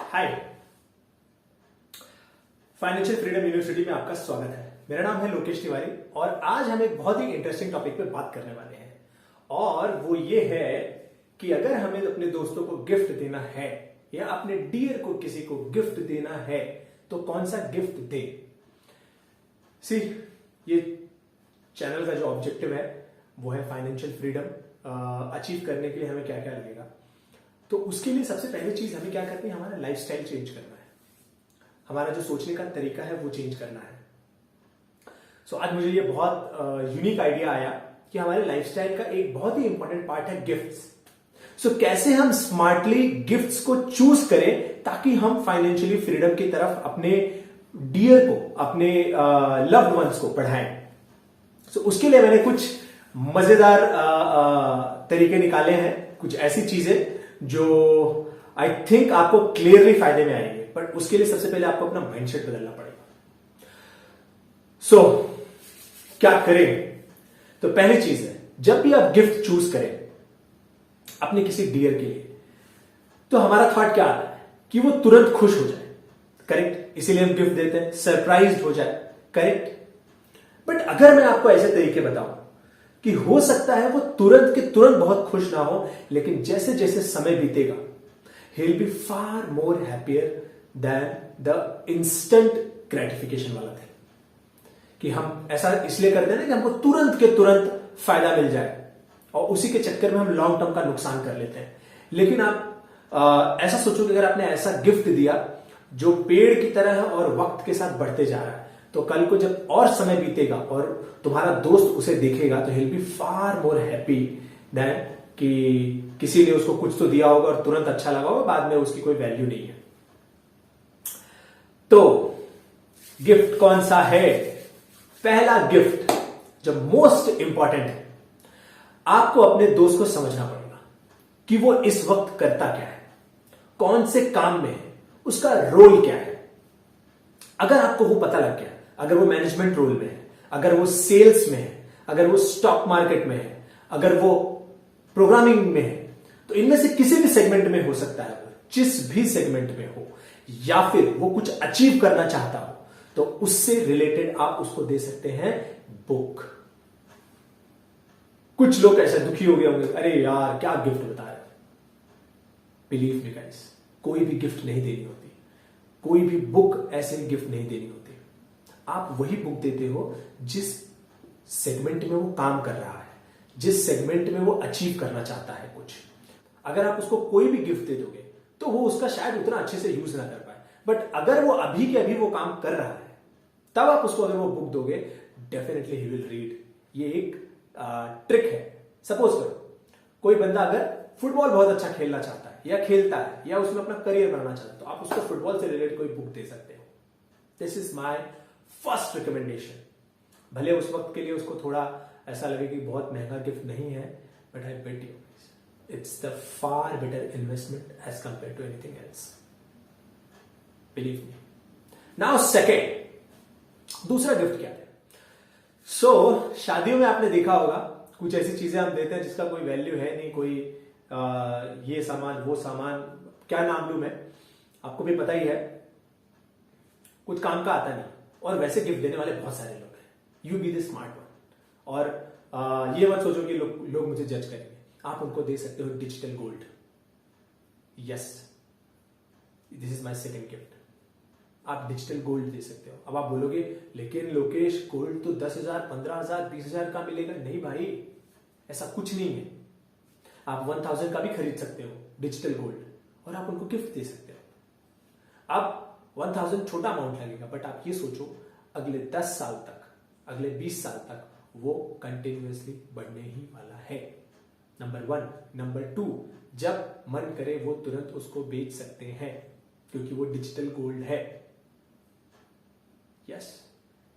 हाय, financial freedom university में आपका स्वागत है। मेरा नाम है लोकेश तिवारी और आज हम एक बहुत ही इंटरेस्टिंग टॉपिक पे बात करने वाले हैं और वो ये है कि अगर हमें अपने दोस्तों को गिफ्ट देना है या अपने डियर को किसी को गिफ्ट देना है तो कौन सा गिफ्ट दे। ये चैनल का जो ऑब्जेक्टिव है वो है फाइनेंशियल फ्रीडम अचीव करने के लिए हमें क्या क्या लगेगा। तो उसके लिए सबसे पहली चीज हमें क्या करनी है, हमारा लाइफस्टाइल चेंज करना है, हमारा जो सोचने का तरीका है वो चेंज करना है। आज मुझे ये बहुत यूनिक आइडिया आया कि हमारे लाइफस्टाइल का एक बहुत ही इंपॉर्टेंट पार्ट है गिफ्ट्स। कैसे हम स्मार्टली गिफ्ट्स को चूज करें ताकि हम फाइनेंशियली फ्रीडम की तरफ अपने डियर को, अपने लव्ड वंस को बढ़ाएं। उसके लिए मैंने कुछ मजेदार तरीके निकाले हैं, कुछ ऐसी चीजें जो आई थिंक आपको क्लियरली फायदे में आएंगे। बट उसके लिए सबसे पहले आपको अपना माइंडसेट बदलना पड़ेगा। क्या करें? तो पहली चीज है, जब भी आप गिफ्ट चूज करें अपने किसी डियर के लिए तो हमारा थॉट क्या आता है कि वो तुरंत खुश हो जाए, करेक्ट? इसीलिए हम गिफ्ट देते हैं, सरप्राइज्ड हो जाए, करेक्ट? बट अगर मैं आपको ऐसे तरीके बताऊं कि हो सकता है वो तुरंत के तुरंत बहुत खुश ना हो, लेकिन जैसे जैसे समय बीतेगा ही will be far more happier than the instant gratification वाला थिंग। कि हम ऐसा इसलिए करते हैं ना कि हमको तुरंत के तुरंत फायदा मिल जाए और उसी के चक्कर में हम लॉन्ग टर्म का नुकसान कर लेते हैं। लेकिन आप ऐसा सोचो कि अगर आपने ऐसा गिफ्ट दिया जो पेड़ की तरह है और वक्त के साथ बढ़ते जा रहा है, तो कल को जब और समय बीतेगा और तुम्हारा दोस्त उसे देखेगा तो ही will be far more happy than कि किसी ने उसको कुछ तो दिया होगा और तुरंत अच्छा लगा होगा, बाद में उसकी कोई वैल्यू नहीं है। तो गिफ्ट कौन सा है? पहला गिफ्ट जो मोस्ट इंपॉर्टेंट है, आपको अपने दोस्त को समझना पड़ेगा कि वो इस वक्त करता क्या है, कौन से काम में है, उसका रोल क्या है। अगर आपको वो पता लग गया, अगर वो मैनेजमेंट रोल में है, अगर वो सेल्स में है, अगर वो स्टॉक मार्केट में है, अगर वो प्रोग्रामिंग में है, तो इनमें से किसी भी सेगमेंट में हो सकता है, जिस भी सेगमेंट में हो, या फिर वो कुछ अचीव करना चाहता हो, तो उससे रिलेटेड आप उसको दे सकते हैं बुक। कुछ लोग ऐसे दुखी हो गए होंगे, अरे यार क्या गिफ्ट बता रहे। बिलीव मी गाइस, कोई भी गिफ्ट नहीं देनी होती, कोई भी बुक ऐसे गिफ्ट नहीं देनी होती। आप वही बुक देते हो जिस सेगमेंट में वो काम कर रहा है, जिस सेगमेंट में वो अचीव करना चाहता है कुछ। अगर आप उसको कोई भी गिफ्ट दे दोगे तो वो उसका शायद उतना अच्छे से यूज ना कर पाए, बट अगर वो अभी के अभी वो काम कर रहा है तब आप उसको अगर वो बुक दोगे, डेफिनेटली ही विल रीड। ये एक ट्रिक है। सपोज करो कोई बंदा अगर फुटबॉल बहुत अच्छा खेलना चाहता है या खेलता है या उसमें अपना करियर बनाना चाहता है, तो आप उसको फुटबॉल से रिलेटेड कोई बुक दे सकते हो। This is my first recommendation. भले उस वक्त के लिए उसको थोड़ा ऐसा लगे कि बहुत महंगा गिफ्ट नहीं है, but I bet you it's the far better investment as compare to anything else. Believe me. Now second, दूसरा गिफ्ट क्या है? शादियों में आपने देखा होगा कुछ ऐसी चीजें हम देते हैं जिसका कोई वैल्यू है नहीं, कोई ये सामान वो सामान, क्या नाम लूं मैं, आपको भी पता ही है, कुछ काम का आता नहीं, और वैसे गिफ्ट देने वाले बहुत सारे लोग हैं। You be the smart one. और ये मत सोचो कि लोग मुझे जज करेंगे। आप उनको दे सकते हो digital gold. Yes, this is my second gift. आप डिजिटल गोल्ड दे सकते हो। अब आप बोलोगे लेकिन लोकेश, गोल्ड तो 10,000, 15,000, 20,000 का मिलेगा। नहीं भाई, ऐसा कुछ नहीं है। आप 1,000 का भी खरीद सकते हो डिजिटल गोल्ड और आप उनको गिफ्ट दे सकते हो। अब 1,000 छोटा अमाउंट लगेगा, बट आप ये सोचो अगले 10 साल तक, अगले 20 साल तक वो कंटिन्यूअसली बढ़ने ही वाला है। नंबर 1। नंबर 2, जब मन करे वो तुरंत उसको बेच सकते हैं क्योंकि वो डिजिटल गोल्ड है। यस।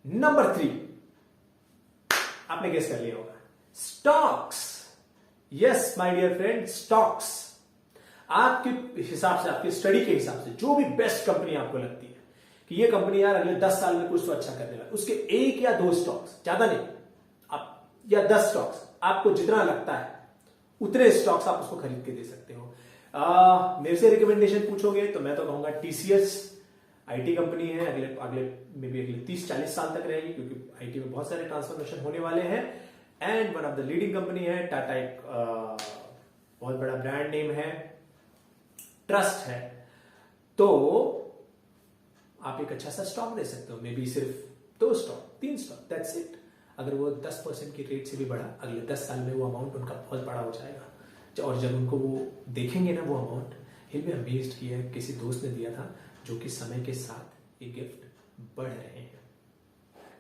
नंबर 3, आपने गेस कर लिया होगा, stocks. Yes my dear friend, stocks. आपके हिसाब से, आपकी स्टडी के हिसाब से जो भी बेस्ट कंपनी आपको लगती है कि ये कंपनी यार अगले 10 साल में कुछ तो अच्छा करने वाला, उसके 1 या 2 स्टॉक्स, ज्यादा नहीं, आप या 10 स्टॉक्स, आपको जितना लगता है उतने स्टॉक्स आप उसको खरीद के दे सकते हो। मेरे से रिकमेंडेशन पूछोगे तो मैं तो कहूंगा टीसीएस आईटी कंपनी है, अगले 30-40 साल तक रहेगी, क्योंकि आईटी में बहुत सारे ट्रांसफॉर्मेशन होने वाले हैं। And one of the leading company है टाटा, एक बहुत बड़ा ब्रांड नेम है, ट्रस्ट है, तो आप एक अच्छा सा स्टॉक दे सकते हो, मे बी सिर्फ 2 स्टॉक 3 स्टॉक, दैट्स इट। अगर वो 10% की रेट से भी बढ़ा, अगले 10 साल में वो अमाउंट उनका बहुत बड़ा हो जाएगा। और जब उनको वो देखेंगे ना वो अमाउंट, हिल बी अमेज्ड किया है, किसी दोस्त ने दिया था, जो कि समय के साथ ये गिफ्ट बढ़ रहे हैं।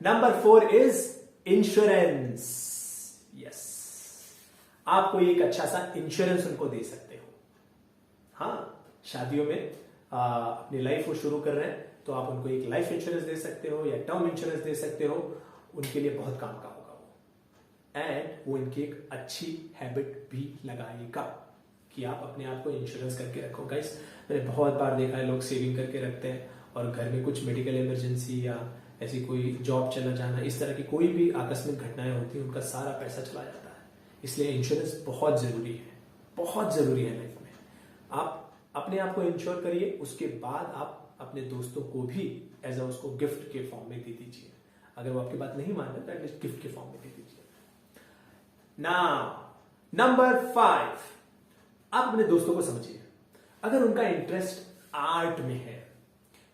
Number 4 is insurance. यस, आप कोई एक अच्छा सा इंश्योरेंस उनको दे सकते हो। हाँ, शादियों में अपनी लाइफ को शुरू कर रहे हैं तो आप उनको एक लाइफ इंश्योरेंस दे सकते हो या टर्म इंश्योरेंस दे सकते हो, उनके लिए बहुत काम का होगा वो। एंड वो इनकी एक अच्छी हैबिट भी लगाएगा कि आप अपने आप को इंश्योरेंस करके रखो। गाइस, मैंने बहुत बार देखा है लोग सेविंग करके रखते हैं और घर में कुछ मेडिकल इमरजेंसी या ऐसी कोई जॉब चला जाना, इस तरह की कोई भी आकस्मिक घटनाएं होती हैं, उनका सारा पैसा चला जाता है। इसलिए इंश्योरेंस बहुत जरूरी है, बहुत जरूरी है लाइफ में। आप अपने आप को इंश्योर करिए, उसके बाद आप अपने दोस्तों को भी एज अ उसको गिफ्ट के फॉर्म में दे दीजिए। अगर वो आपकी बात नहीं मान रहे तो एटलीस्ट गिफ्ट के फॉर्म में दे दीजिए। नाउ नंबर 5, आप अपने दोस्तों को समझिए। अगर उनका इंटरेस्ट आर्ट में है,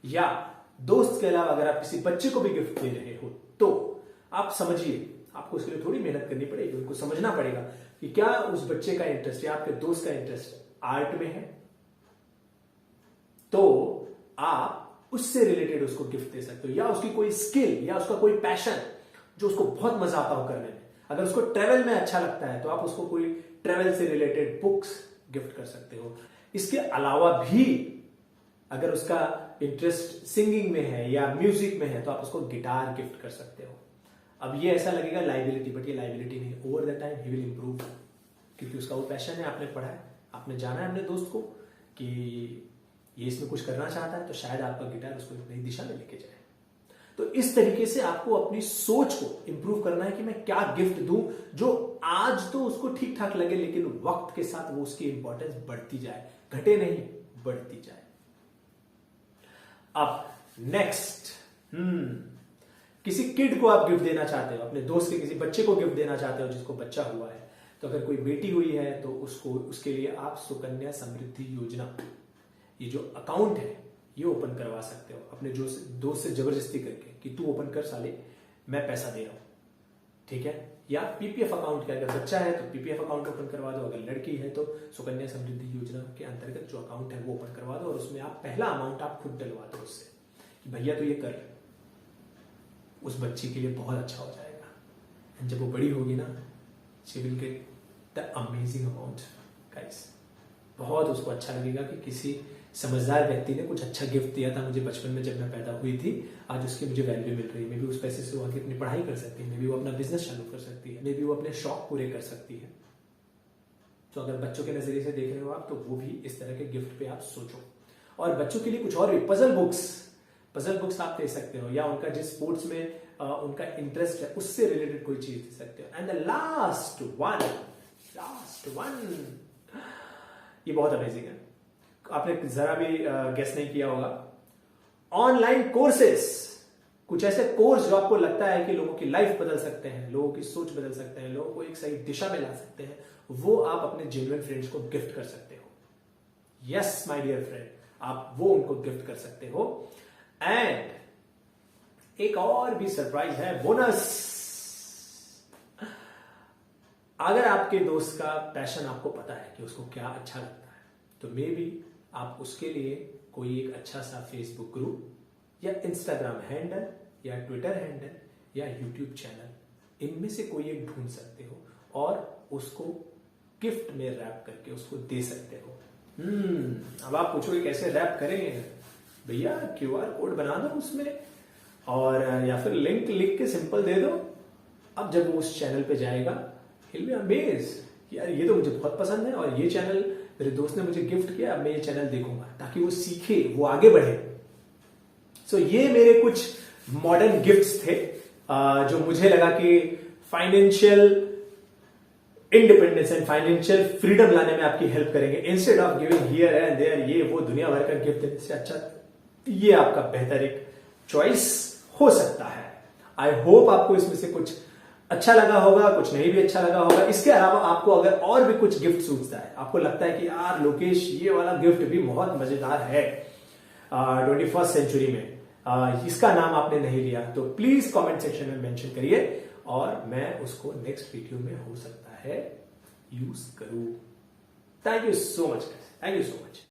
या दोस्त के अलावा अगर आप किसी बच्चे को भी गिफ्ट दे रहे हो, तो आप समझिए, आपको उसके लिए थोड़ी मेहनत करनी पड़ेगी। उनको समझना पड़ेगा कि क्या उस बच्चे का इंटरेस्ट या आपके दोस्त का इंटरेस्ट आर्ट में है, तो आप उससे रिलेटेड उसको गिफ्ट दे सकते हो। या उसकी कोई स्किल या उसका कोई पैशन जो उसको बहुत मजा आता हो करने में। अगर उसको ट्रेवल में अच्छा लगता है तो आप उसको कोई ट्रेवल से रिलेटेड बुक्स गिफ्ट कर सकते हो। इसके अलावा भी अगर उसका इंटरेस्ट सिंगिंग में है या म्यूजिक में है तो आप उसको गिटार गिफ्ट कर सकते हो। अब ये ऐसा लगेगा लाइबिलिटी, बट ये लाइबिलिटी नहीं, over the time he will improve, क्योंकि उसका वो पैशन है, आपने पढ़ा है, आपने जाना है अपने दोस्त को कि ये इसमें कुछ करना चाहता है, तो शायद आपका गिटार उसको एक नई दिशा में लेके जाए। तो इस तरीके से आपको अपनी सोच को इंप्रूव करना है कि मैं क्या गिफ्ट दूं जो आज तो उसको ठीक ठाक लगे, लेकिन वक्त के साथ वो उसकी इंपॉर्टेंस बढ़ती जाए, घटे नहीं, बढ़ती जाए। अब नेक्स्ट, किसी किड को आप गिफ्ट देना चाहते हो, अपने दोस्त के किसी बच्चे को गिफ्ट देना चाहते हो जिसको बच्चा हुआ है, तो अगर कोई बेटी हुई है तो उसके लिए आप सुकन्या समृद्धि योजना, ये जो अकाउंट है, ये ओपन करवा सकते हो अपने दोस्त से जबरदस्ती करके कि तू ओपन कर साले, मैं पैसा दे रहा हूं, ठीक है। या पीपीएफ अकाउंट के, अगर बच्चा है तो पीपीएफ अकाउंट ओपन करवा दो, अगर लड़की है तो सुकन्या समृद्धि योजना के अंतर्गत जो अकाउंट है वो ओपन करवा दो, और उसमें आप पहला अमाउंट आप खुद डलवा दो उससे कि भैया तो ये कर, उस बच्ची के लिए बहुत अच्छा हो जाएगा। एंड जब वो बड़ी होगी ना, she will get the amazing amount guys. बहुत उसको अच्छा लगेगा कि किसी समझदार व्यक्ति ने कुछ अच्छा गिफ्ट दिया था मुझे बचपन में जब मैं पैदा हुई थी, आज उसकी मुझे वैल्यू मिल रही है। मे बी उस पैसे से वो आगे अपनी पढ़ाई कर सकती है, मे बी वो अपना बिजनेस चालू कर सकती है, मे बी वो अपने शौक पूरे कर सकती है। तो अगर बच्चों के नजरिए से देख रहे हो आप, तो वो भी इस तरह के गिफ्ट पे आप सोचो। और बच्चों के लिए कुछ और भी, पजल बुक्स आप दे सकते हो, या उनका जिस स्पोर्ट्स में उनका इंटरेस्ट है उससे रिलेटेड कोई चीज दे सकते हो। एंड द लास्ट वन, ये बहुत अमेजिंग है, आपने जरा भी गेस नहीं किया होगा। ऑनलाइन कोर्सेस, कुछ ऐसे कोर्स जो आपको लगता है कि लोगों की लाइफ बदल सकते हैं, लोगों की सोच बदल सकते हैं, लोगों को एक सही दिशा में ला सकते हैं, वो आप अपने जेन्युइन फ्रेंड्स को गिफ्ट कर सकते हो। यस माय डियर फ्रेंड, आप वो उनको गिफ्ट कर सकते हो। एंड एक और भी सरप्राइज है, बोनस। अगर आपके दोस्त का पैशन आपको पता है कि उसको क्या अच्छा लगता है, तो मे बी आप उसके लिए कोई एक अच्छा सा फेसबुक ग्रुप या इंस्टाग्राम हैंडल या ट्विटर हैंडल या यूट्यूब चैनल, इनमें से कोई एक ढूंढ सकते हो और उसको गिफ्ट में रैप करके उसको दे सकते हो। अब आप पूछोगे कैसे रैप करें भैया, क्यूआर कोड बना दो उसमें और या फिर लिंक लिख के सिंपल दे दो। अब जब वो उस चैनल पे जाएगा, he'll be amazed, यार ये तो मुझे बहुत पसंद है और ये चैनल मेरे दोस्त ने मुझे गिफ्ट किया, अब मैं ये चैनल देखूंगा, ताकि वो सीखे, वो आगे बढ़े। सो ये मेरे कुछ मॉडर्न गिफ्ट्स थे जो मुझे लगा कि financial independence and financial freedom लाने में आपकी हेल्प करेंगे। Instead of giving here and there, ये वो दुनिया भर का गिफ्ट देने से अच्छा ये आपका बेहतर एक चॉइस हो सकता है। आई होप आपको इसमें से कुछ अच्छा लगा होगा, कुछ नहीं भी अच्छा लगा होगा। इसके अलावा आपको अगर और भी कुछ गिफ्ट सूझता है, आपको लगता है कि यार लोकेश ये वाला गिफ्ट भी बहुत मजेदार है 21st सेंचुरी में, इसका नाम आपने नहीं लिया, तो प्लीज कमेंट सेक्शन में मेंशन करिए और मैं उसको नेक्स्ट वीडियो में हो सकता है यूज करूं। Thank you so much, thank you so much.